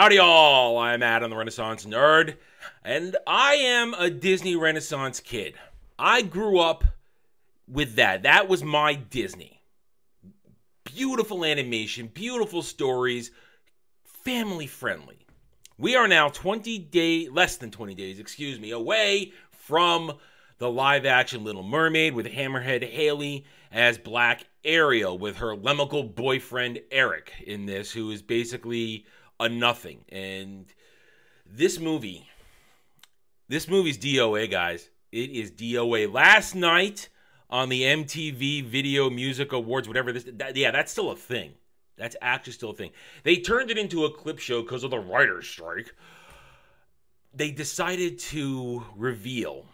Howdy y'all, I'm Adam the Renaissance Nerd, and I am a Disney Renaissance kid. I grew up with that. That was my Disney. Beautiful animation, beautiful stories, family friendly. We are now less than 20 days, away from the live action Little Mermaid with Hammerhead Haley as Black Ariel with her lemical boyfriend Eric in this, who is basically a nothing. And this movie's DOA, guys. It is DOA. Last night on the MTV Video Music Awards, whatever that's still a thing. That's actually still a thing. They turned it into a clip show because of the writer's strike. They decided to reveal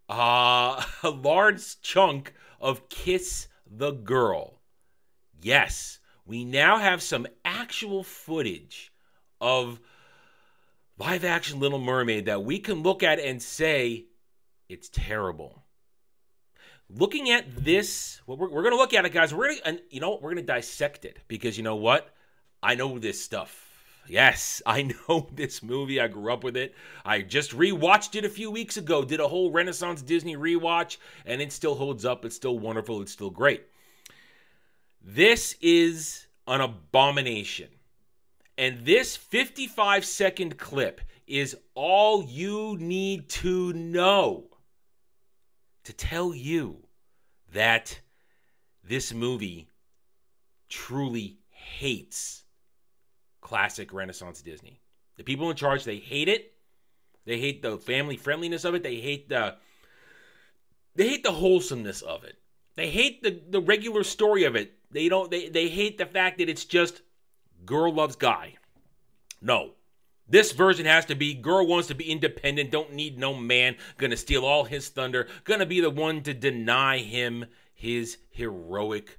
a large chunk of Kiss the Girl. Yes, we now have some actual footage of live action Little Mermaid that we can look at and say it's terrible. Looking at this, we're going to look at it, guys. We're going to dissect it because you know what? I know this stuff. Yes, I know this movie. I grew up with it. I just rewatched it a few weeks ago. Did a whole Renaissance Disney rewatch, and it still holds up. It's still wonderful. It's still great. This is an abomination. And this 55-second clip is all you need to know to tell you that this movie truly hates classic Renaissance Disney. The people in charge, they hate it. They hate the family friendliness of it. They hate the wholesomeness of it. They hate the regular story of it. They hate the fact that it's just girl loves guy. No. This version has to be girl wants to be independent, don't need no man, gonna steal all his thunder, gonna be the one to deny him his heroic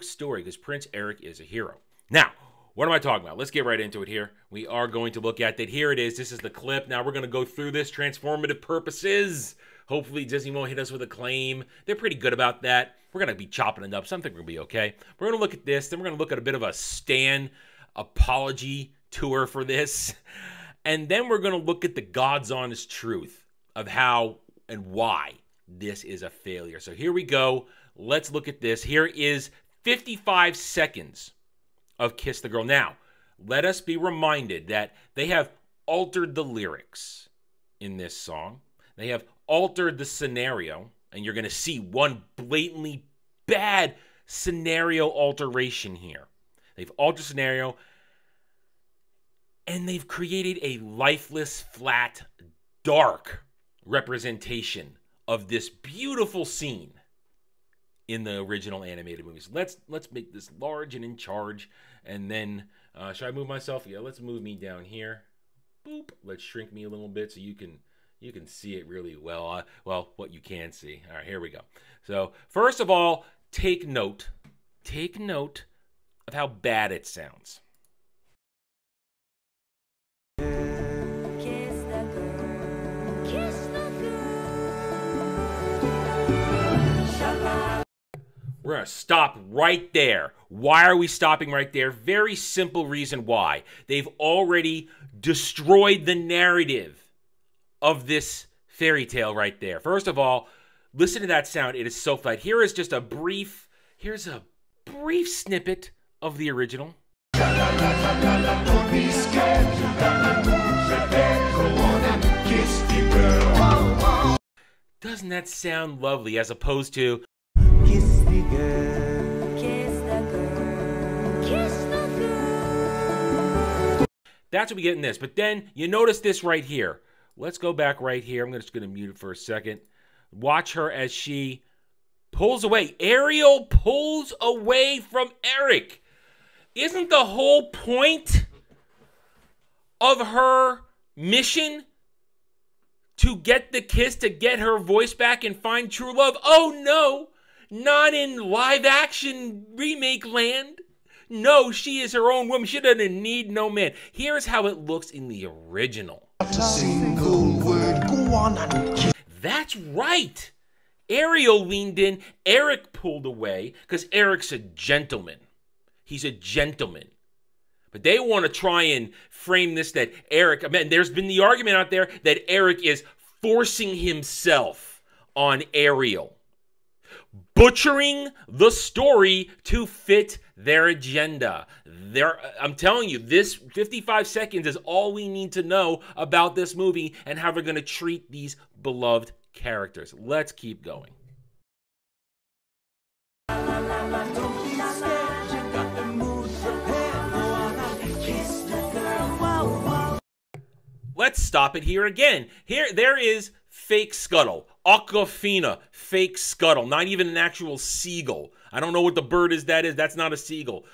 story, because Prince Eric is a hero. Now, what am I talking about? Let's get right into it here. We are going to look at that. Here it is. This is the clip. Now we're going to go through this. Transformative purposes. Hopefully Disney won't hit us with a claim. They're pretty good about that. We're going to be chopping it up. Something will be okay. We're going to look at this. Then we're going to look at a bit of a Stan apology tour for this. And then we're going to look at the God's honest truth of how and why this is a failure. So here we go. Let's look at this. Here is 55 seconds of Kiss the Girl. Now, let us be reminded that they have altered the lyrics in this song. They have altered the scenario, and you're going to see one blatantly bad scenario alteration here. They've altered the scenario, and they've created a lifeless, flat, dark representation of this beautiful scene in the original animated movies. Let's make this large and in charge. And then, should I move myself? Yeah, let's move me down here. Boop. Let's shrink me a little bit so you can see it really well. Well, what you can see. All right, here we go. So, first of all, take note of how bad it sounds. We're going to stop right there. Why are we stopping right there? Very simple reason why. They've already destroyed the narrative of this fairy tale right there. First of all, listen to that sound. It is so flat. Here's a brief snippet of the original. Don't be scared. Doesn't that sound lovely as opposed to kiss the girl, kiss the girl, kiss the girl. That's what we get in this. But then you notice this right here. Let's go back right here. I'm just going to mute it for a second. Watch her as she pulls away. Ariel pulls away from Eric. Isn't the whole point of her mission to get the kiss, to get her voice back and find true love? Oh no, not in live action remake land. No, she is her own woman. She doesn't need no man. Here's how it looks in the original. Not a single word. Go on and kiss. That's right. Ariel leaned in. Eric pulled away because Eric's a gentleman. He's a gentleman. But they want to try and frame this that Eric, I mean, there's been the argument out there that Eric is forcing himself on Ariel, butchering the story to fit their agenda. I'm telling you, this 55 seconds is all we need to know about this movie and how they're going to treat these beloved characters. Let's keep going. Let's stop it here again. There is fake Scuttle. Aquafina, fake Scuttle. Not even an actual seagull. I don't know what the bird is that is. That's not a seagull.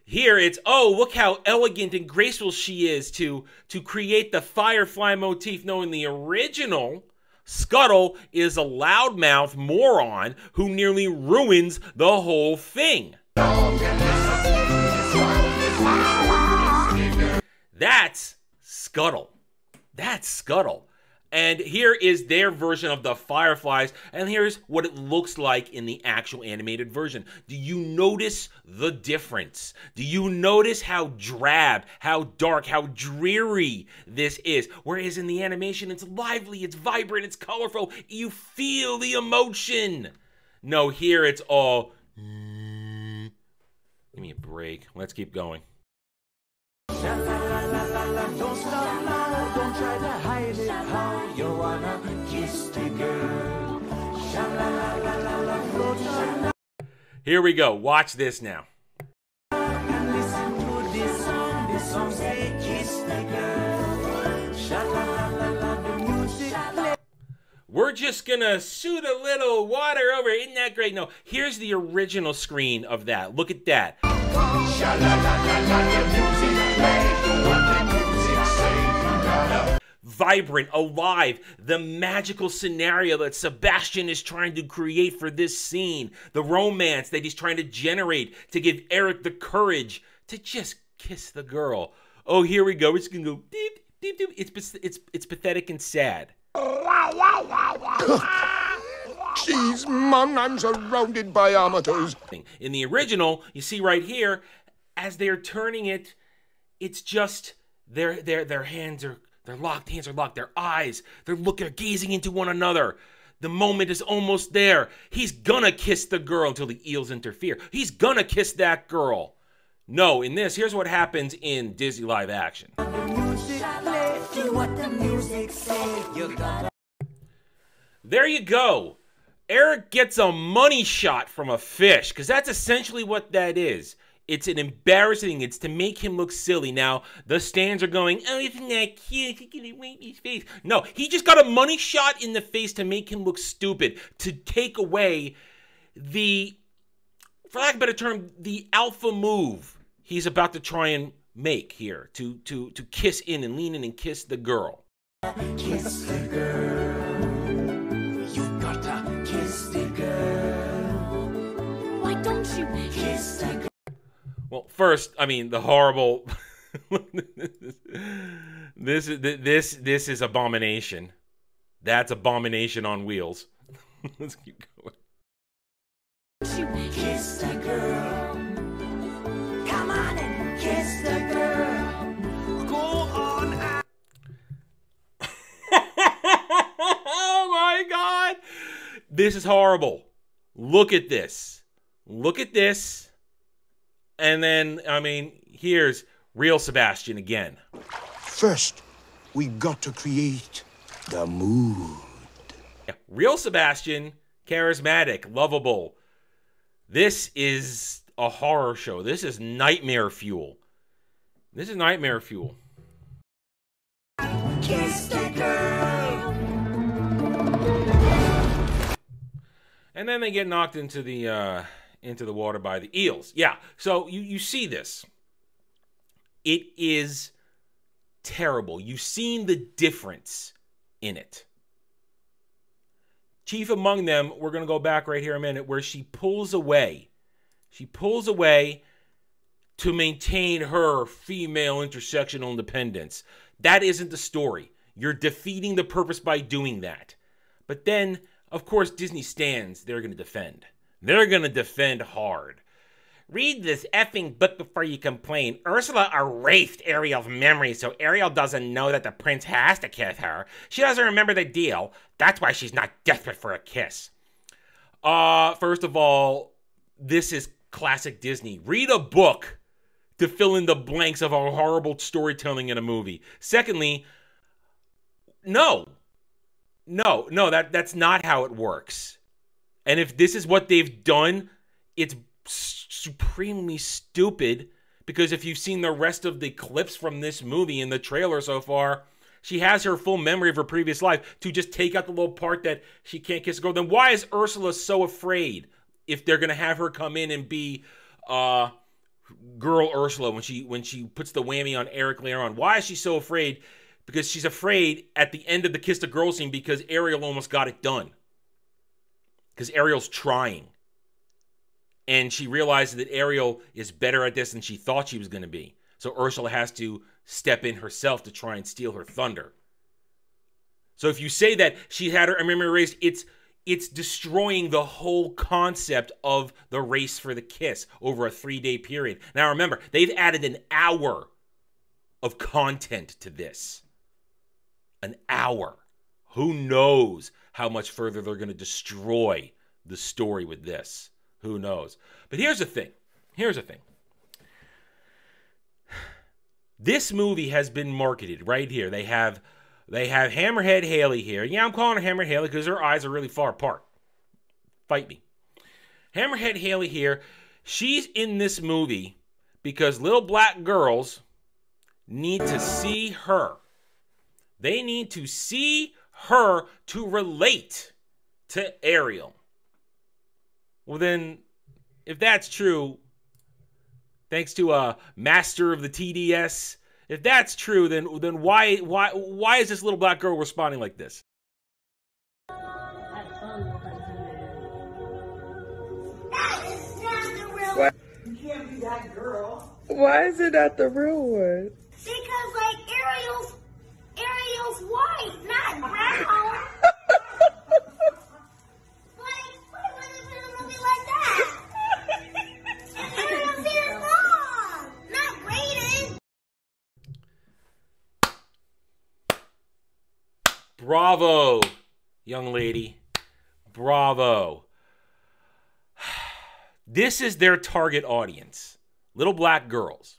Here it's, oh, look how elegant and graceful she is to create the firefly motif. No, in the original, Scuttle is a loudmouth moron who nearly ruins the whole thing. That's Scuttle. That's Scuttle. And here is their version of the Fireflies, and here's what it looks like in the actual animated version. Do you notice the difference? Do you notice how drab, how dark, how dreary this is? Whereas in the animation, it's lively, it's vibrant, it's colorful. You feel the emotion. No, here it's all... Give me a break. Let's keep going. Don't stop now, don't try to hide it. How you wanna kiss the girl. Here we go. Watch this now. And listen to this song. This song say kiss the girl. We're just gonna shoot a little water over. Isn't that great? No, here's the original screen of that. Look at that. Vibrant, alive, the magical scenario that Sebastian is trying to create for this scene, the romance that he's trying to generate to give Eric the courage to just kiss the girl. Oh, here we go. It's gonna go deep, deep, deep. It's pathetic and sad. Jeez, Mum, I'm surrounded by amateurs. In the original, you see right here, as they're turning it, it's just their hands are, their locked hands are locked, their eyes, they're gazing into one another. The moment is almost there. He's gonna kiss the girl until the eels interfere. He's gonna kiss that girl. No, in this, here's what happens in Disney live action. There you go. Eric gets a money shot from a fish, because that's essentially what that is. It's an embarrassing, it's to make him look silly. Now, the stands are going, oh, isn't that cute? He's gonna wipe his face. No, he just got a money shot in the face to make him look stupid, to take away the, for lack of a better term, the alpha move he's about to try and make here, to kiss in and lean in and kiss the girl. Kiss the girl. You've got to kiss the girl. Why don't you kiss the girl? Well, first, I mean, the horrible... this is abomination. That's abomination on wheels. Let's keep going. Kiss the girl. Come on and kiss the girl. Go on. Oh my God. This is horrible. Look at this. Look at this. And then, I mean, here's real Sebastian again. First, we got to create the mood. Yeah, real Sebastian, charismatic, lovable. This is a horror show. This is nightmare fuel. This is nightmare fuel. Kiss the girl. And then they get knocked into the water by the eels. Yeah, so you see this. It is terrible. You've seen the difference in it. Chief among them, we're going to go back right here a minute, where she pulls away. She pulls away to maintain her female intersectional independence. That isn't the story. You're defeating the purpose by doing that. But then, of course, Disney stands. They're going to defend. They're going to defend hard. Read this effing book before you complain. Ursula erased Ariel's memory, so Ariel doesn't know that the prince has to kiss her. She doesn't remember the deal. That's why she's not desperate for a kiss. First of all, this is classic Disney. Read a book to fill in the blanks of a horrible storytelling in a movie. Secondly, no, that's not how it works. And if this is what they've done, it's supremely stupid, because if you've seen the rest of the clips from this movie in the trailer so far, she has her full memory of her previous life. To just take out the little part that she can't kiss a girl, then why is Ursula so afraid if they're going to have her come in and be girl Ursula when she puts the whammy on Eric later on? Why is she so afraid? Because she's afraid at the end of the kiss the girl scene because Ariel almost got it done. Because Ariel's trying. And she realizes that Ariel is better at this than she thought she was going to be. So Ursula has to step in herself to try and steal her thunder. So if you say that she had her memory erased, it's destroying the whole concept of the race for the kiss over a 3-day period. Now remember, they've added an hour of content to this. An hour. Who knows how much further they're going to destroy the story with this. Who knows? But here's the thing. This movie has been marketed right here. They have Hammerhead Haley here. Yeah, I'm calling her Hammerhead Haley because her eyes are really far apart. Fight me. Hammerhead Haley here. She's in this movie because little black girls need to see her. They need to see her to relate to Ariel. Well then, if that's true, thanks to a master of the TDS, if that's true, then why is this little black girl responding like this? Why? You can't be that girl. Why is it not the real one? Because like Ariel's white, not brown. Bravo, young lady. Bravo. This is their target audience. Little black girls.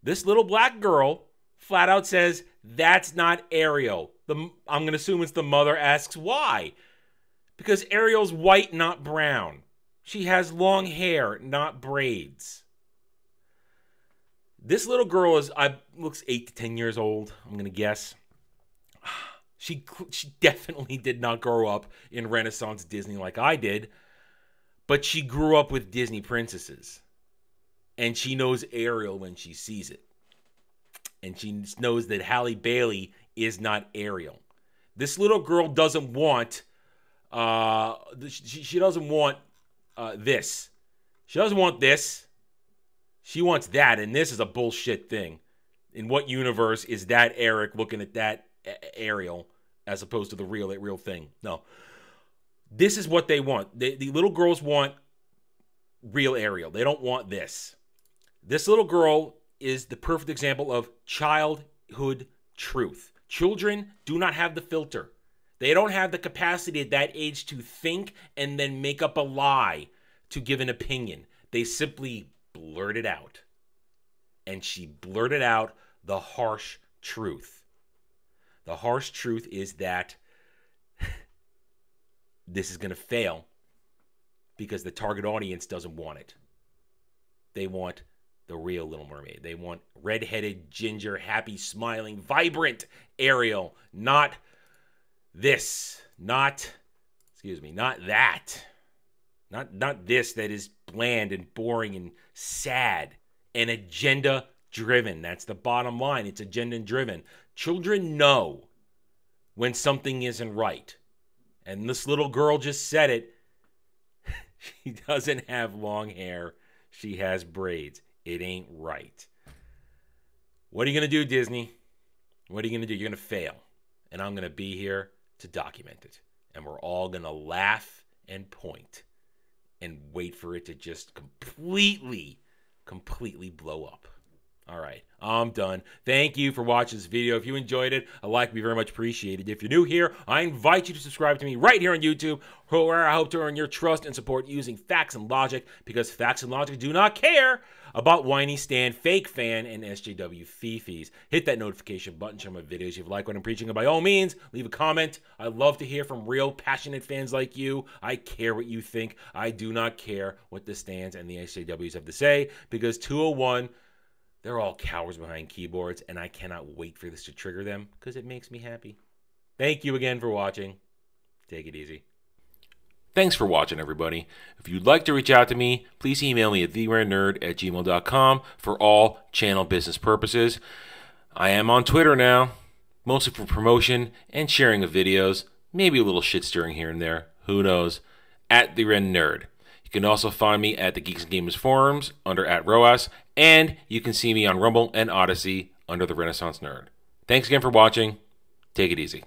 This little black girl flat out says, that's not Ariel. I'm going to assume it's the mother asks why. Because Ariel's white, not brown. She has long hair, not braids. This little girl looks 8 to 10 years old, I'm going to guess. She definitely did not grow up in Renaissance Disney like I did, but she grew up with Disney princesses. And she knows Ariel when she sees it. And she knows that Halle Bailey is not Ariel. This little girl doesn't want, she doesn't want this. She doesn't want this. She wants that, and this is a bullshit thing. In what universe is that Eric looking at that Ariel as opposed to the real thing? No. This is what they want. The little girls want real Ariel. They don't want this. This little girl is the perfect example of childhood truth. Children do not have the filter. They don't have the capacity at that age to think and then make up a lie to give an opinion. They simply blurt it out. And she blurted out the harsh truth. The harsh truth is that this is going to fail because the target audience doesn't want it. They want the real Little Mermaid. They want red-headed, ginger, happy, smiling, vibrant Ariel, not this, not that. Not this that is bland and boring and sad and agenda-driven. That's the bottom line. It's agenda-driven. Children know when something isn't right. And this little girl just said it. She doesn't have long hair. She has braids. It ain't right. What are you going to do, Disney? What are you going to do? You're going to fail. And I'm going to be here to document it. And we're all going to laugh and point. and wait for it to just completely blow up. All right, I'm done. Thank you for watching this video. If you enjoyed it, a like would be very much appreciated. If you're new here, I invite you to subscribe to me right here on YouTube, where I hope to earn your trust and support using facts and logic, because facts and logic do not care about whiny Stan, fake fan, and SJW fifis. Hit that notification button, share my videos if you like what I'm preaching, and by all means, leave a comment. I love to hear from real, passionate fans like you. I care what you think. I do not care what the Stans and the SJWs have to say, because 201... they're all cowards behind keyboards, and I cannot wait for this to trigger them because it makes me happy. Thank you again for watching. Take it easy. Thanks for watching, everybody. If you'd like to reach out to me, please email me at theranernerd@gmail.com for all channel business purposes. I am on Twitter now, mostly for promotion and sharing of videos, maybe a little shit stirring here and there, who knows, @theranernerd. You can also find me at the Geeks and Gamers forums under @ROAS, and you can see me on Rumble and Odyssey under the Renaissance Nerd. Thanks again for watching. Take it easy.